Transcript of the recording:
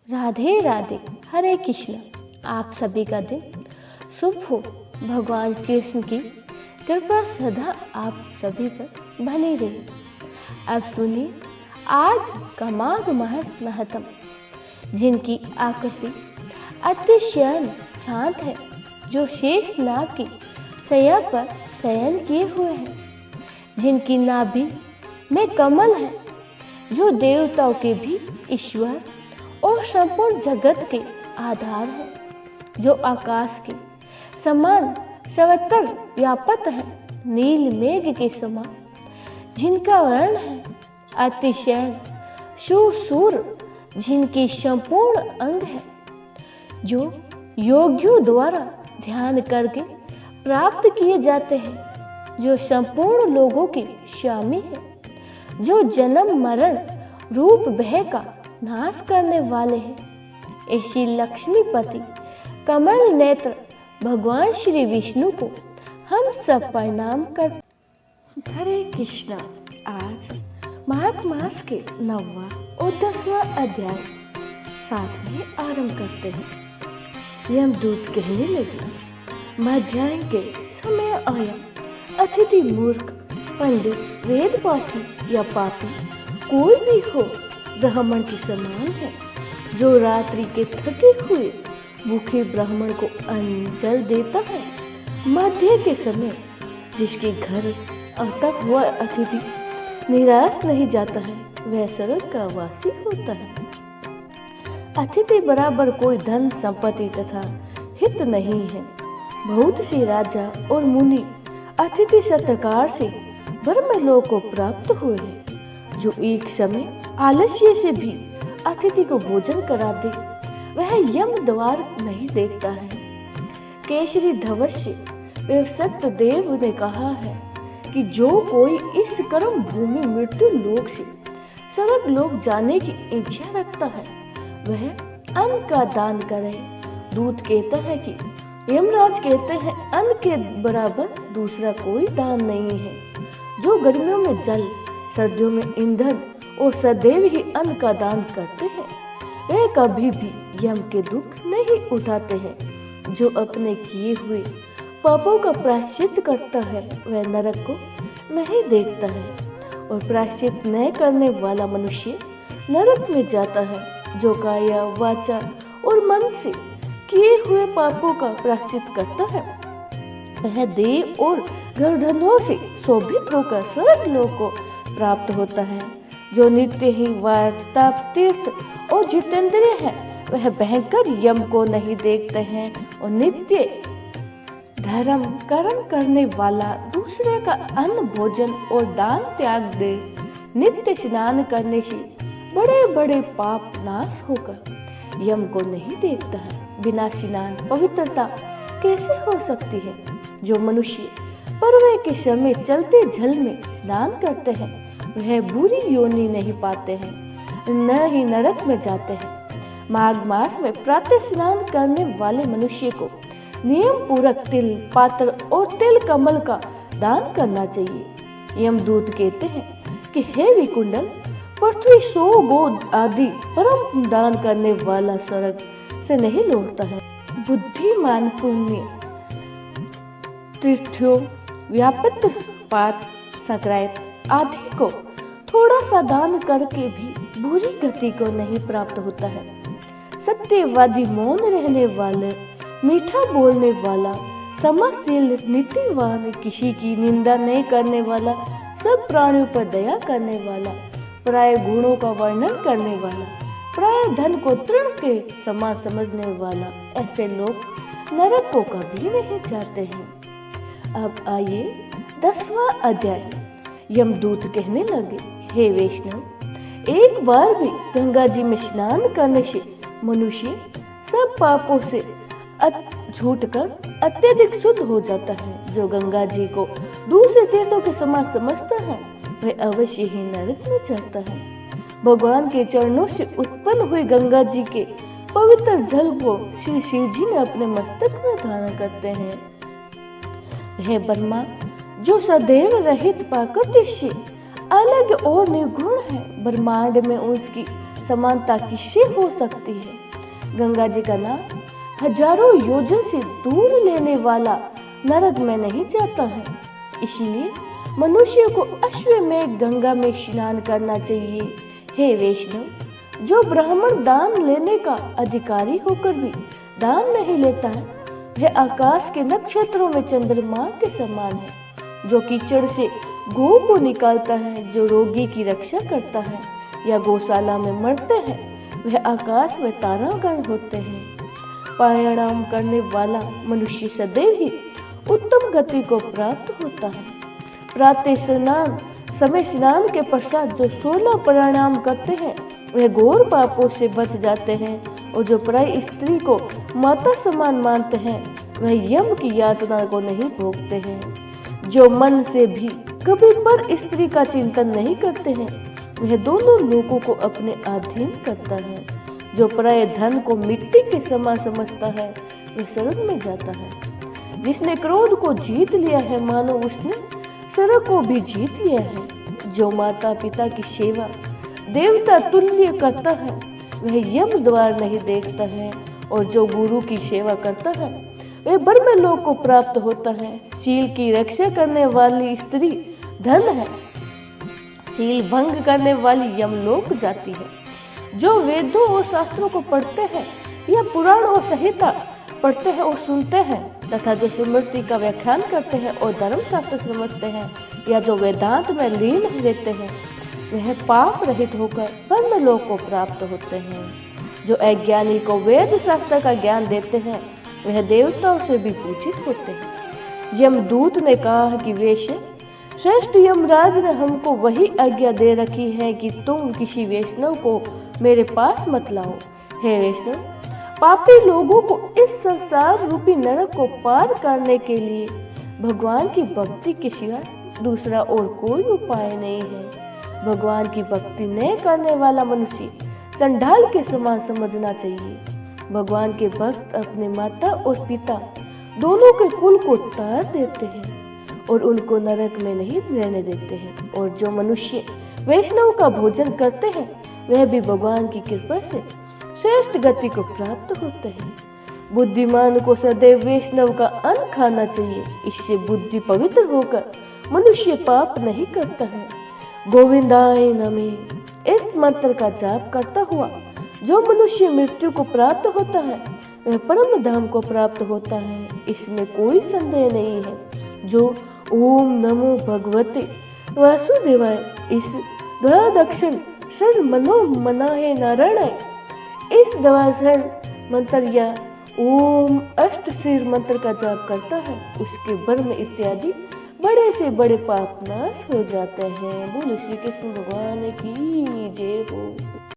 राधे राधे, हरे कृष्ण। आप सभी का दिन शुभ हो। भगवान कृष्ण की कृपा सदा आप सभी पर बनी रहे। अब सुनिए आज का माघ मास महत्म, जिनकी आकृति अतिशय शांत है, जो शेष नाग की शैया पर शयन किए हुए हैं, जिनकी नाभि में कमल है, जो देवताओं के भी ईश्वर और संपूर्ण जगत के आधार है, जो आकाश के समान सर्वत्र व्याप्त है, नील मेघ के समान, जिनका वर्ण है अतिशय सुसूर, जिनकी संपूर्ण अंग है, जो योगियों द्वारा ध्यान करके प्राप्त किए जाते हैं, जो संपूर्ण लोगों के स्वामी है, जो जन्म मरण रूप भय का नाश करने वाले हैं, ऐसी लक्ष्मीपति कमल नेत्र भगवान श्री विष्णु को हम सब प्रणाम करते। हरे कृष्णा। आज माघ मास के 9वां और 10वां अध्याय साथ में आरंभ करते हैं। यमदूत कहने लगे, मध्याह्न के समय आया, अतिथि मूर्ख पंडित वेद पाठी या पापी कोई भी हो, ब्राह्मण के समान है, जो रात्रि के थके हुए भूखे ब्राह्मण को अन्न जल देता है। मध्य के समय जिसके घर अब तक हुआ अतिथि निराश नहीं जाता है, वह स्वर्ग का वासी होता है। अतिथि बराबर कोई धन संपत्ति तथा हित नहीं है। बहुत से राजा और मुनि अतिथि सत्कार से ब्रह्मलोक को प्राप्त हुए हैं। जो एक समय आलस्य से भी अतिथि को भोजन करा दे, वह यम द्वार नहीं देखता है। केसरी धवस्य सत्यदेव ने कहा है कि जो कोई इस कर्म भूमि मृत्यु लोक से स्वर्ग लोक जाने की इच्छा रखता है, वह अन्न का दान करे। दूत कहता है कि यमराज कहते हैं, अन्न के बराबर दूसरा कोई दान नहीं है। जो गर्मियों में जल, सर्दियों में ईंधन और सदैव ही अन्न का दान करते हैं, वे कभी भी यम के दुख नहीं उठाते हैं। जो अपने किए हुए पापों का प्रायश्चित करता है, वह नरक को नहीं देखता है, और प्रायश्चित न करने वाला मनुष्य नरक में जाता है। जो काया वाचा और मन से किए हुए पापों का प्रायश्चित करता है, वह देव और गर्दनों से शोभित होकर स्वर्ग लोक को प्राप्त होता है। जो नित्य ही व्रत, तप, तीर्थ और जितेंद्रिय है, वह भयंकर यम को नहीं देखते हैं, और नित्य धर्म कर्म करने वाला दूसरे का अन्न भोजन और दान त्याग दे, नित्य स्नान करने से बड़े बड़े पाप नाश होकर यम को नहीं देखता है। बिना स्नान पवित्रता कैसे हो सकती है? जो मनुष्य पर्व के समय चलते जल में स्नान करते हैं, वह बुरी योनि नहीं पाते हैं, न ही नरक में जाते हैं। माघ मास में प्रातः स्नान करने वाले मनुष्य को नियम पूर्वक तिल, पात्र और तिल कमल का दान करना चाहिए। यमदूत कहते हैं कि हे विकुंडल, पृथ्वी 100 गो आदि परम दान करने वाला स्वर्ग से नहीं लौटता है। बुद्धिमान पुण्य तीर्थों, व्यापक पात, संक्रांत आदि को थोड़ा सा दान करके भी बुरी गति को नहीं प्राप्त होता है। सत्यवादी, मौन रहने वाले, मीठा बोलने वाला, समझशील, नीतिवान, किसी की निंदा नहीं करने वाला, सब प्राणियों पर दया करने वाला, प्राय गुणों का वर्णन करने वाला, प्राय धन को तृण के समान समझने वाला, ऐसे लोग नरक को कभी नहीं जाते हैं। अब आइए 10वां अध्याय। यमदूत कहने लगे, हे वैष्णव, एक बार भी गंगा जी में स्नान करने से मनुष्य सब पापों से छूटकर अत्यधिक शुद्ध हो जाता है। जो गंगा जी को दूसरे तीर्थों के समान समझता है, वह अवश्य ही नरक में जाता है। भगवान के चरणों से उत्पन्न हुई गंगा जी के पवित्र जल को श्री शिव जी ने अपने मस्तक में धारण करते हैं। वह ब्रह्मा, जो सदैव रहित प्रकृति से अलग और निर्गुण है, ब्रह्मांड में उसकी समानता किससे हो सकती है? गंगा जी का नाम हजारों योजन से दूर लेने वाला नरक में नहीं जाता है। इसीलिए मनुष्य को अश्वमेध गंगा में स्नान करना चाहिए। हे वैष्णव, जो ब्राह्मण दान लेने का अधिकारी होकर भी दान नहीं लेता है, वह आकाश के नक्षत्रों में चंद्रमा के समान है। जो कीचड़ से गौ को निकालता है, जो रोगी की रक्षा करता है या गौशाला में मरते हैं, वह आकाश में तारागण होते हैं। प्राणायाम करने वाला मनुष्य सदैव ही उत्तम गति को प्राप्त होता है। प्रातः स्नान समय स्नान के पश्चात जो 16 प्राणायाम करते हैं, वह घोर पापों से बच जाते हैं। और जो पराई स्त्री को माता समान मानते हैं, वह यम की यातना को नहीं भोगते हैं। जो मन से भी कभी पर स्त्री का चिंतन नहीं करते हैं, वह दोनों लोगों को अपने अधीन करता है। जो पराये धन को मिट्टी के समान समझता है, वह स्वर्ग में जाता है। जिसने क्रोध को जीत लिया है, मानो उसने स्वर्ग को भी जीत लिया है। जो माता पिता की सेवा देवता तुल्य करता है, वह यम द्वार नहीं देखता है। और जो गुरु की सेवा करता है, वह ब्रह्मलोक को प्राप्त होता है। शील की रक्षा करने वाली स्त्री धन है, शील भंग करने वाली यमलोक जाती है। जो वेदों और शास्त्रों को पढ़ते हैं या पुराण और संहिता पढ़ते हैं और सुनते हैं, तथा जो स्मृति का व्याख्यान करते हैं और धर्म शास्त्र समझते हैं, या जो वेदांत में लीन रहते हैं, वह पाप रहित होकर ब्रह्मलोक को प्राप्त होते हैं। जो अज्ञानी को वेद शास्त्र का ज्ञान देते हैं, वह देवताओं से भी पूजित होते हैं। यमदूत ने कहा कि वैश्य श्रेष्ठ यमराज ने हमको वही आज्ञा दे रखी है कि तुम किसी वैष्णव को मेरे पास मत लाओ। हे वैष्णव, पापी लोगों को इस संसार रूपी नरक को पार करने के लिए भगवान की भक्ति के सिवा दूसरा और कोई उपाय नहीं है। भगवान की भक्ति न करने वाला मनुष्य चंडाल के समान समझना चाहिए। भगवान के भक्त अपने माता और पिता दोनों के कुल को तार देते हैं और उनको नरक में नहीं रहने देते हैं। और जो मनुष्य वैष्णव का भोजन करते हैं, वह भी भगवान की कृपा से श्रेष्ठ गति को प्राप्त होते हैं। बुद्धिमान को सदैव वैष्णव का अन्न खाना चाहिए। इससे बुद्धि पवित्र होकर मनुष्य पाप नहीं करता है। गोविंदाय नमः इस मंत्र का जाप करता हुआ जो मनुष्य मृत्यु को प्राप्त होता है, वह परम धाम को प्राप्त होता है, इसमें कोई संदेह नहीं है। जो ओम नमो भगवते वासुदेवाय इस द्वादक्षिण षड मनो मनाहे नारायणाय इस द्वादश मंत्र या ओम अष्ट सिर मंत्र का जाप करता है, उसके ब्रह्म इत्यादि बड़े से बड़े पाप नाश हो जाते हैं। बोलो श्री कृष्ण भगवान की जय हो।